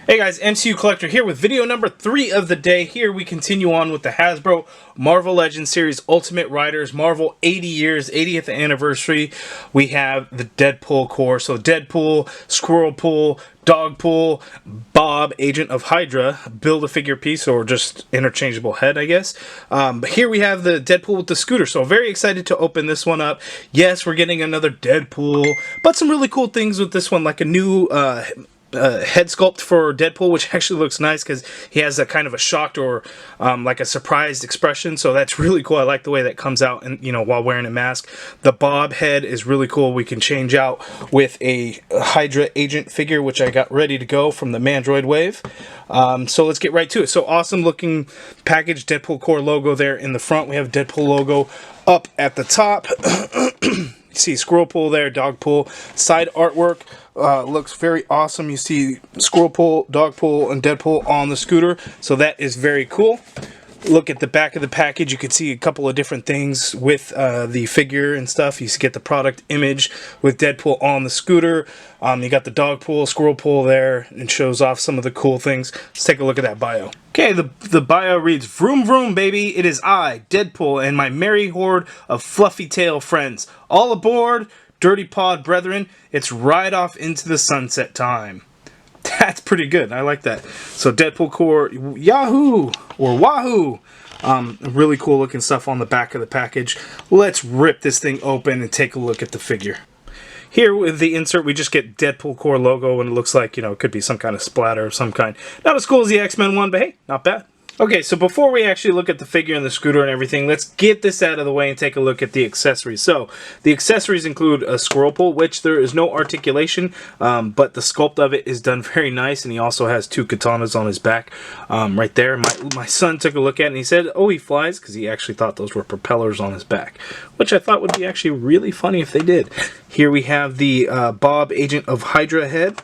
Hey guys, MCU Collector here with video number 3 of the day. Here we continue on with the Hasbro Marvel Legends series Ultimate Riders Marvel 80 years, 80th anniversary. We have the Deadpool Corps. So Deadpool, Squirrelpool, Dogpool, Bob, Agent of Hydra, Build-A-Figure piece, or just interchangeable head, I guess. But here we have the Deadpool with the scooter, so very excited to open this one up. Yes, we're getting another Deadpool, but some really cool things with this one, like a new head sculpt for Deadpool, which actually looks nice because he has a kind of a shocked or like a surprised expression, so that's really cool. I like the way that comes out, and while wearing a mask. The Bob head is really cool. We can change out with a Hydra agent figure, which I got ready to go from the Mandroid wave. So let's get right to it. So awesome looking package. Deadpool Corps logo there in the front. We have Deadpool logo up at the top. See Squirrelpool there, Dogpool. Side artwork looks very awesome. You see Squirrelpool, Dogpool, and Deadpool on the scooter, so that is very cool. Look at the back of the package. You can see a couple of different things with the figure and stuff. You get the product image with Deadpool on the scooter. You got the Dogpool, Squirrelpool there, and shows off some of the cool things. Let's take a look at that bio. Okay, the bio reads, "Vroom vroom, baby. It is I, Deadpool, and my merry horde of fluffy tail friends. All aboard, Dirty Pod brethren. It's right off into the sunset time." That's pretty good. I like that. So Deadpool Corps, Yahoo! Or Wahoo! Really cool looking stuff on the back of the package. Let's rip this thing open and take a look at the figure. Here with the insert, we just get Deadpool Corps logo, and it looks like, it could be some kind of splatter of some kind. Not as cool as the X-Men one, but hey, not bad. Okay, so before we actually look at the figure and the scooter and everything, let's get this out of the way and take a look at the accessories. So, the accessories include a Squirrelpool, which there is no articulation, but the sculpt of it is done very nice, and he also has 2 katanas on his back right there. My son took a look at it, and he said, oh, he flies, because he actually thought those were propellers on his back, which I thought would be actually really funny if they did. Here we have the Bob Agent of Hydra head.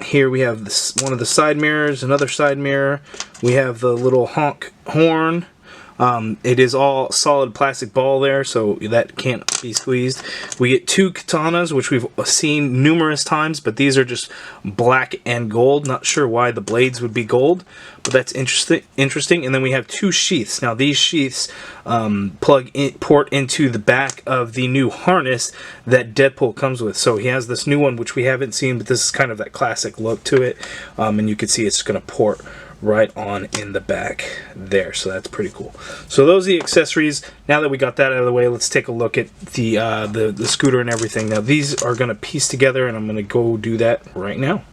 Here we have this, one of the side mirrors, another side mirror. We have the little honk horn. It is all solid plastic ball there, so that can't be squeezed. We get 2 katanas, which we've seen numerous times, but these are just black and gold. Not sure why the blades would be gold, but that's interesting. And then we have 2 sheaths. Now these sheaths port into the back of the new harness that Deadpool comes with. So he has this new one, which we haven't seen, but this is kind of that classic look to it. And you can see it's going to port right on in the back there, so that's pretty cool. So those are the accessories. Now that we got that out of the way, let's take a look at the scooter and everything. Now these are going to piece together, and I'm going to go do that right now.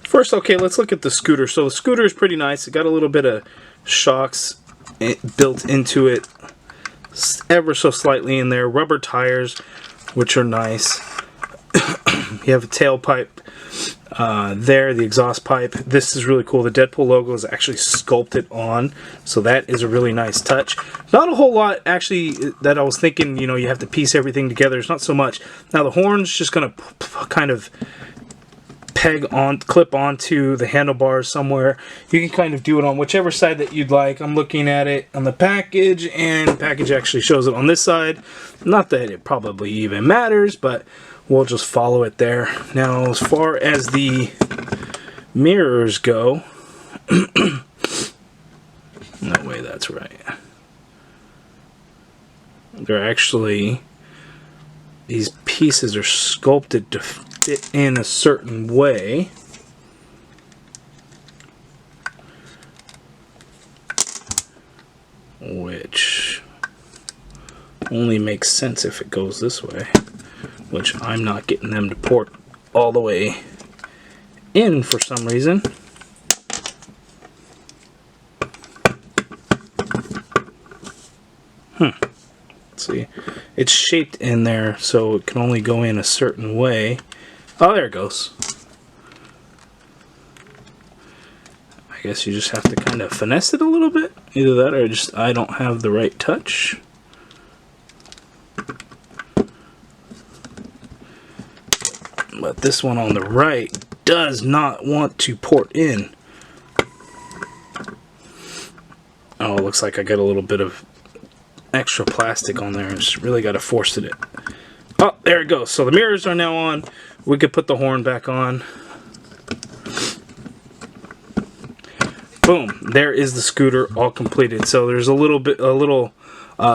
First, okay, let's look at the scooter. So the scooter is pretty nice. It got a little bit of shocks built into it, ever so slightly in there. Rubber tires, which are nice. You have a tailpipe there, the exhaust pipe. This is really cool. The Deadpool logo is actually sculpted on, so that is a really nice touch. Not a whole lot actually that I was thinking, you have to piece everything together. It's not so much. Now the horn's just going to kind of clip onto the handlebars somewhere. You can kind of do it on whichever side that you'd like. I'm looking at it on the package, and the package actually shows it on this side. Not that it probably even matters, but we'll just follow it there. Now, as far as the mirrors go, no way, that's right. They're actually, these pieces are sculpted to fit in a certain way. Which only makes sense if it goes this way. Which I'm not getting them to port all the way in for some reason. Let's see. It's shaped in there, so it can only go in a certain way. Oh, there it goes. I guess you just have to kind of finesse it a little bit. Either that or just I don't have the right touch. But this one on the right does not want to port in. Oh, it looks like I got a little bit of extra plastic on there. I just really got to force it. Oh, there it goes. So the mirrors are now on. We could put the horn back on. boom, there is the scooter all completed. So there's a little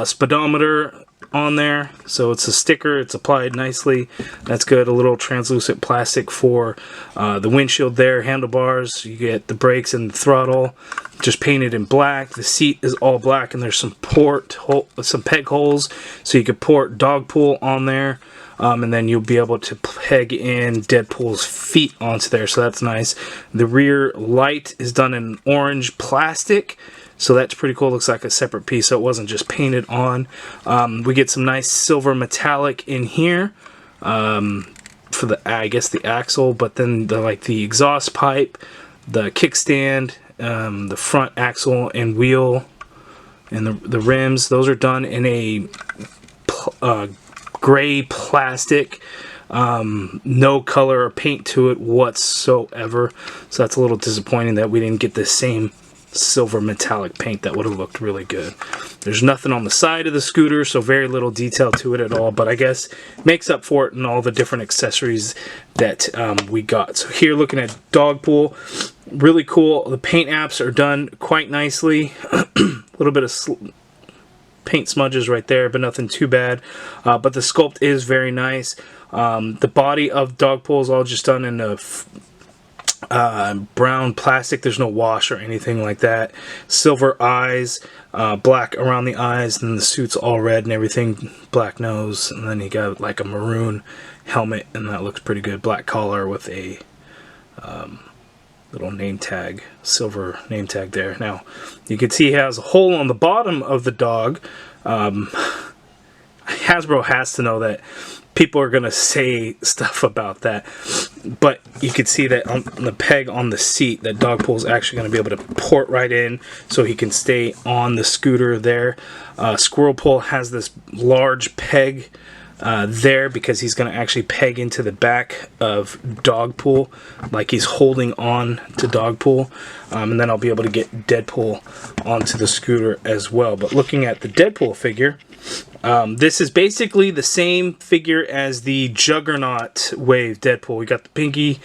speedometer on there, so it's a sticker, it's applied nicely, that's good. A little translucent plastic for the windshield there, handlebars, you get the brakes and the throttle just painted in black. The seat is all black, and there's some peg holes, so you could port Dogpool on there, and then you'll be able to peg in Deadpool's feet onto there, so that's nice. The rear light is done in orange plastic, so that's pretty cool. Looks like a separate piece, so it wasn't just painted on. We get some nice silver metallic in here for the, I guess, the axle, but then the exhaust pipe, the kickstand, the front axle and wheel, and the rims. Those are done in a gray plastic. No color or paint to it whatsoever. So that's a little disappointing that we didn't get the same silver metallic paint. That would have looked really good. There's nothing on the side of the scooter, so very little detail to it at all, but I guess makes up for it in all the different accessories that we got. So here, looking at Dogpool, really cool. The paint apps are done quite nicely. A little bit of paint smudges right there, but nothing too bad. But the sculpt is very nice. The body of Dogpool is all just done in a brown plastic. There's no wash or anything like that. Silver eyes, black around the eyes, and the suit's all red and everything. Black nose, and then you got like a maroon helmet, and that looks pretty good. Black collar with a little name tag, silver name tag there. Now you can see he has a hole on the bottom of the dog. Hasbro has to know that people are going to say stuff about that, but you can see that on the peg on the seat, that Dogpool is actually going to be able to port right in, so he can stay on the scooter there. Squirrelpool has this large peg there because he's going to actually peg into the back of Dogpool, like he's holding on to Dogpool, and then I'll be able to get Deadpool onto the scooter as well. But looking at the Deadpool figure, this is basically the same figure as the Juggernaut Wave Deadpool. We got the pinky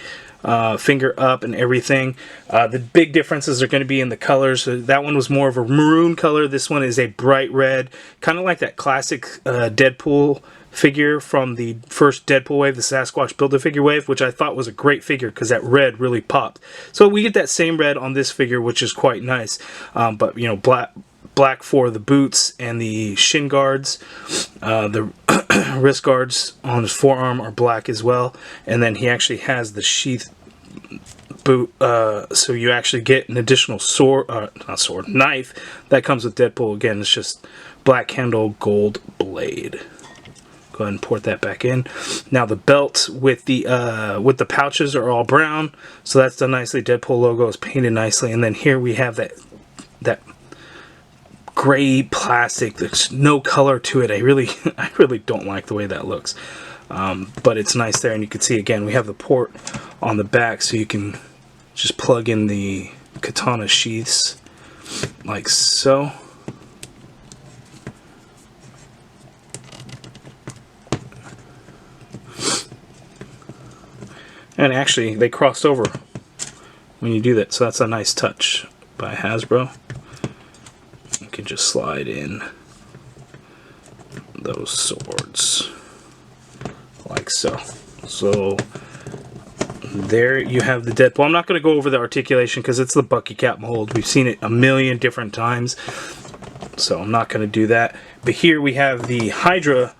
finger up and everything. The big differences are going to be in the colors. So that one was more of a maroon color. This one is a bright red, kind of like that classic Deadpool figure from the first Deadpool wave, the Sasquatch Build-A-Figure wave, which I thought was a great figure because that red really popped. So we get that same red on this figure, which is quite nice. But, you know, black for the boots and the shin guards. The wrist guards on his forearm are black as well. And then he actually has the sheath boot, so you actually get an additional knife that comes with Deadpool. Again, it's just black handle, gold blade. Go ahead and port that back in. Now the belt with the pouches are all brown, so that's done nicely. Deadpool logo is painted nicely, and then here we have that gray plastic. There's no color to it. I really don't like the way that looks, but it's nice there, and you can see again we have the port on the back, so you can just plug in the katana sheaths like so. And actually, they crossed over when you do that, so that's a nice touch by Hasbro. You can just slide in those swords like so. So there you have the Deadpool. I'm not going to go over the articulation because it's the Bucky Cap mold. We've seen it a million different times, so I'm not going to do that. But here we have the Hydra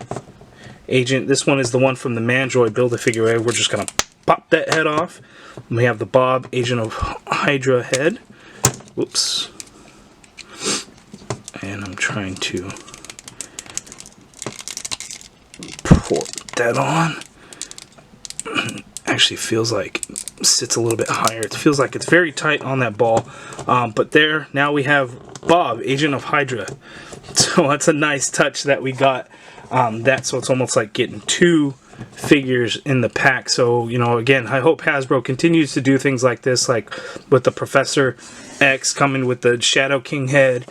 agent. This one is the one from the Mandroid Build-A-Figure wave. We're just going to pop that head off. And we have the Bob Agent of Hydra head. Whoops. And I'm trying to port that on. Actually feels like sits a little bit higher. It feels like it's very tight on that ball. But there, now we have Bob, Agent of Hydra. So that's a nice touch that we got. So it's almost like getting two figures in the pack. So, you know, again, I hope Hasbro continues to do things like this, like with the Professor X coming with the Shadow King head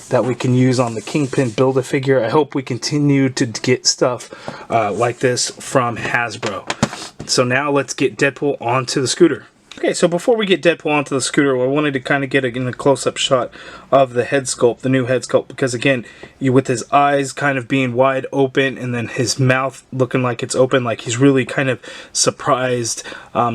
that we can use on the Kingpin Build-A-Figure. I hope we continue to get stuff like this from Hasbro. So now let's get Deadpool onto the scooter. Okay, so before we get Deadpool onto the scooter, I wanted to kind of get a close-up shot of the head sculpt, the new head sculpt, because again, with his eyes kind of being wide open and then his mouth looking like it's open, like he's really kind of surprised.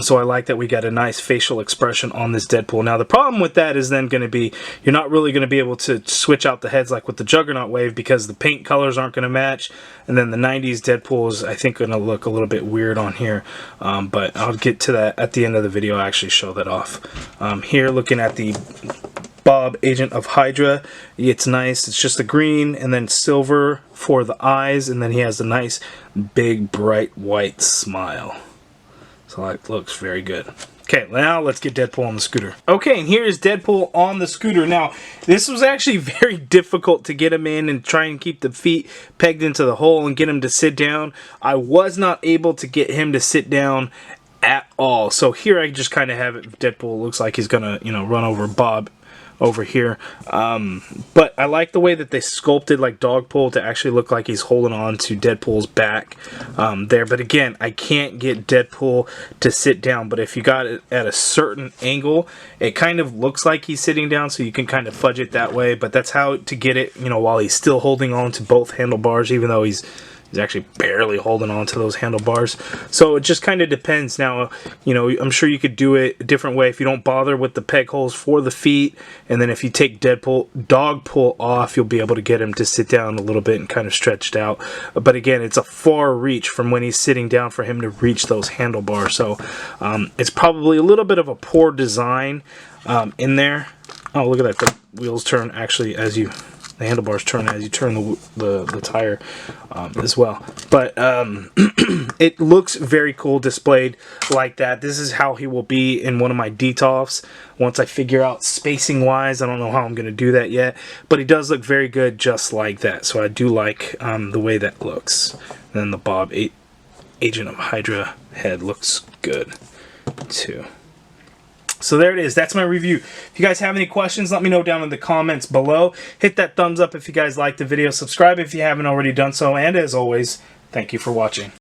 So I like that we got a nice facial expression on this Deadpool. Now the problem with that is then going to be, you're not really going to be able to switch out the heads like with the Juggernaut wave because the paint colors aren't going to match, and then the 90s Deadpool is, I think, going to look a little bit weird on here, but I'll get to that at the end of the video. I'll actually show that off. Here, looking at the Bob Agent of Hydra, it's nice. It's just the green and then silver for the eyes, and then he has a nice big bright white smile. So that looks very good. Okay, now let's get Deadpool on the scooter. Okay, and here is Deadpool on the scooter. Now, this was actually very difficult to get him in and try and keep the feet pegged into the hole and get him to sit down. I was not able to get him to sit down at all. So here I just kind of have it. Deadpool looks like he's gonna, you know, run over Bob over here. But I like the way that they sculpted like Dogpool to actually look like he's holding on to Deadpool's back there. But again, I can't get Deadpool to sit down. But if you got it at a certain angle, it kind of looks like he's sitting down, so you can kind of fudge it that way. But that's how to get it, you know, while he's still holding on to both handlebars, even though he's actually barely holding on to those handlebars. So it just kind of depends. Now, you know, I'm sure you could do it a different way if you don't bother with the peg holes for the feet, and then if you take Dogpool off, you'll be able to get him to sit down a little bit and kind of stretched out. But again, it's a far reach from when he's sitting down for him to reach those handlebars. So it's probably a little bit of a poor design in there. Oh, look at that. The wheels turn actually as you... The handlebars turn as you turn the tire as well. But it looks very cool displayed like that. This is how he will be in one of my detolfs once I figure out spacing wise. I don't know how I'm going to do that yet, but he does look very good just like that. So I do like the way that looks. And then the Bob Agent of Hydra head looks good too. So there it is. That's my review. If you guys have any questions, let me know down in the comments below. Hit that thumbs up if you guys liked the video. Subscribe if you haven't already done so. And as always, thank you for watching.